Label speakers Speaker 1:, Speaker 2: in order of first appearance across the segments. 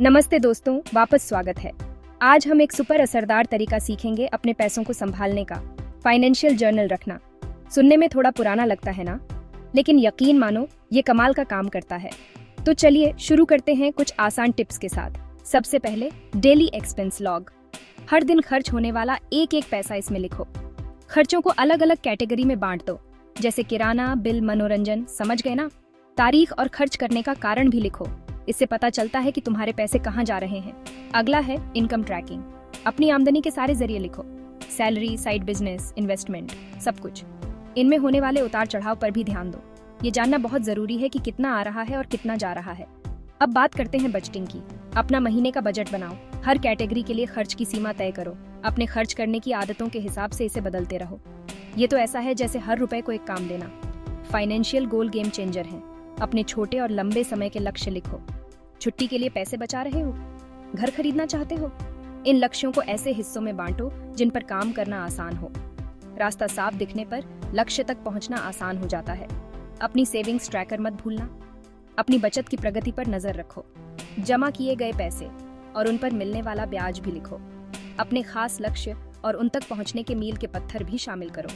Speaker 1: नमस्ते दोस्तों, वापस स्वागत है। आज हम एक सुपर असरदार तरीका सीखेंगे अपने पैसों को संभालने का, फाइनेंशियल जर्नल रखना। सुनने में थोड़ा पुराना लगता है ना, लेकिन यकीन मानो ये कमाल का काम करता है। तो चलिए शुरू करते हैं कुछ आसान टिप्स के साथ। सबसे पहले डेली एक्सपेंस लॉग। हर दिन खर्च होने वाला एक एक पैसा इसमें लिखो। खर्चों को अलग अलग कैटेगरी में बांट दो, जैसे किराना, बिल, मनोरंजन। समझ गए ना? तारीख और खर्च करने का कारण भी लिखो। इससे पता चलता है कि तुम्हारे पैसे कहाँ जा रहे हैं। अगला है इनकम ट्रैकिंग। अपनी आमदनी के सारे जरिए लिखो, सैलरी, साइड बिजनेस, इन्वेस्टमेंट, सब कुछ। इनमें होने वाले उतार चढ़ाव पर भी ध्यान दो। ये जानना बहुत जरूरी है कि कितना आ रहा है और कितना जा रहा है। अब बात करते हैं बजटिंग की। अपना महीने का बजट बनाओ। हर कैटेगरी के लिए खर्च की सीमा तय करो। अपने खर्च करने की आदतों के हिसाब से इसे बदलते रहो। ये तो ऐसा है जैसे हर रुपए को एक काम देना। फाइनेंशियल गोल गेम चेंजर है। अपने छोटे और लंबे समय के लक्ष्य लिखो। छुट्टी के लिए पैसे बचा रहे हो, घर खरीदना चाहते हो, इन लक्ष्यों को ऐसे हिस्सों में बांटो जिन पर काम करना आसान हो। रास्ता साफ दिखने पर लक्ष्य तक पहुंचना आसान हो जाता है। अपनी सेविंग्स ट्रैकर मत भूलना। अपनी बचत की प्रगति पर नजर रखो। जमा किए गए पैसे और उन पर मिलने वाला ब्याज भी लिखो। अपने खास लक्ष्य और उन तक पहुंचने के मील के पत्थर भी शामिल करो।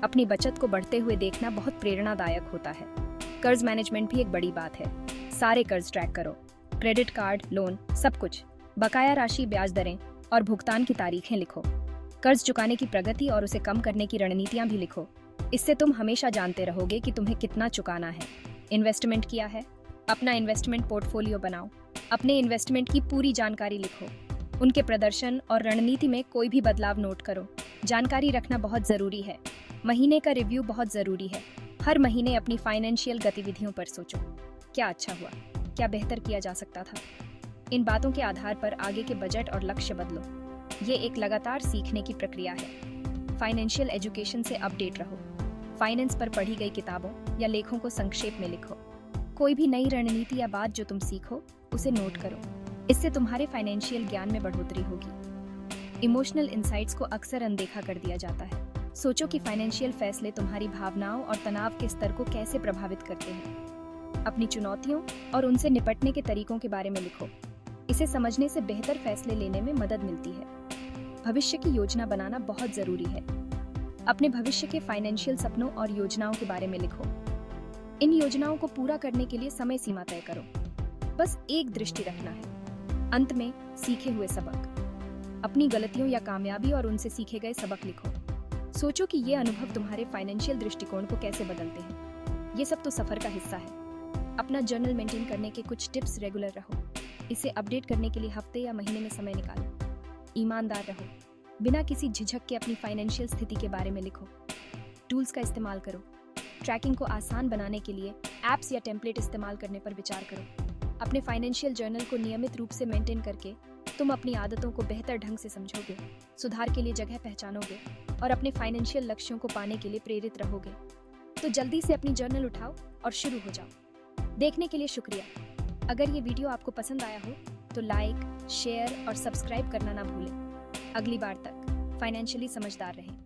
Speaker 1: अपनी बचत को बढ़ते हुए देखना बहुत प्रेरणादायक होता है। कर्ज मैनेजमेंट भी एक बड़ी बात है। सारे कर्ज ट्रैक करो, क्रेडिट कार्ड, लोन, सब कुछ। बकाया राशि, ब्याज दरें और भुगतान की तारीखें लिखो। कर्ज चुकाने की प्रगति और उसे कम करने की रणनीतियां भी लिखो। इससे तुम हमेशा जानते रहोगे कि तुम्हें कितना चुकाना है। इन्वेस्टमेंट किया है, अपना इन्वेस्टमेंट पोर्टफोलियो बनाओ। अपने इन्वेस्टमेंट की पूरी जानकारी लिखो। उनके प्रदर्शन और रणनीति में कोई भी बदलाव नोट करो। जानकारी रखना बहुत जरूरी है। महीने का रिव्यू बहुत जरूरी है। हर महीने अपनी फाइनेंशियल गतिविधियों पर सोचो। क्या अच्छा हुआ, क्या बेहतर किया जा सकता था। इन बातों के आधार पर आगे के बजट और लक्ष्य बदलो। ये एक लगातार सीखने की प्रक्रिया है। फाइनेंशियल एजुकेशन से अपडेट रहो। फाइनेंस पर पढ़ी गई किताबों या लेखों को संक्षेप में लिखो। कोई भी नई रणनीति या बात जो तुम सीखो उसे नोट करो। इससे तुम्हारे फाइनेंशियल ज्ञान में बढ़ोतरी होगी। इमोशनल इंसाइट्स को अक्सर अनदेखा कर दिया जाता है। सोचो कि फाइनेंशियल फैसले तुम्हारी भावनाओं और तनाव के स्तर को कैसे प्रभावित करते हैं। अपनी चुनौतियों और उनसे निपटने के तरीकों के बारे में लिखो। इसे समझने से बेहतर फैसले लेने में मदद मिलती है। भविष्य की योजना बनाना बहुत जरूरी है। अपने भविष्य के फाइनेंशियल सपनों और योजनाओं के बारे में लिखो। इन योजनाओं को पूरा करने के लिए समय सीमा तय करो। बस एक दृष्टि रखना है, अंत में सीखे हुए सबक। अपनी गलतियों या कामयाबी और उनसे सीखे गए सबक लिखो। सोचो कि ये अनुभव तुम्हारे फाइनेंशियल दृष्टिकोण को कैसे बदलते हैं। ये सब तो सफर का हिस्सा है। अपना जर्नल मेंटेन करने के कुछ टिप्स रेगुलर रहो। इसे अपडेट करने के लिए हफ्ते या महीने में समय निकालो। ईमानदार रहो। बिना किसी झिझक के अपनी फाइनेंशियल स्थिति के बारे में लिखो। टूल्स का इस्तेमाल करो। ट्रैकिंग को आसान बनाने के लिए एप्स या टेम्पलेट इस्तेमाल करने पर विचार करो। अपने फाइनेंशियल जर्नल को नियमित रूप से मेंटेन करके तुम अपनी आदतों को बेहतर ढंग से समझोगे, सुधार के लिए जगह पहचानोगे और अपने फाइनेंशियल लक्ष्यों को पाने के लिए प्रेरित रहोगे। तो जल्दी से अपनी जर्नल उठाओ और शुरू हो जाओ। देखने के लिए शुक्रिया। अगर ये वीडियो आपको पसंद आया हो तो लाइक, शेयर और सब्सक्राइब करना ना भूलें। अगली बार तक फाइनेंशियली समझदार रहें।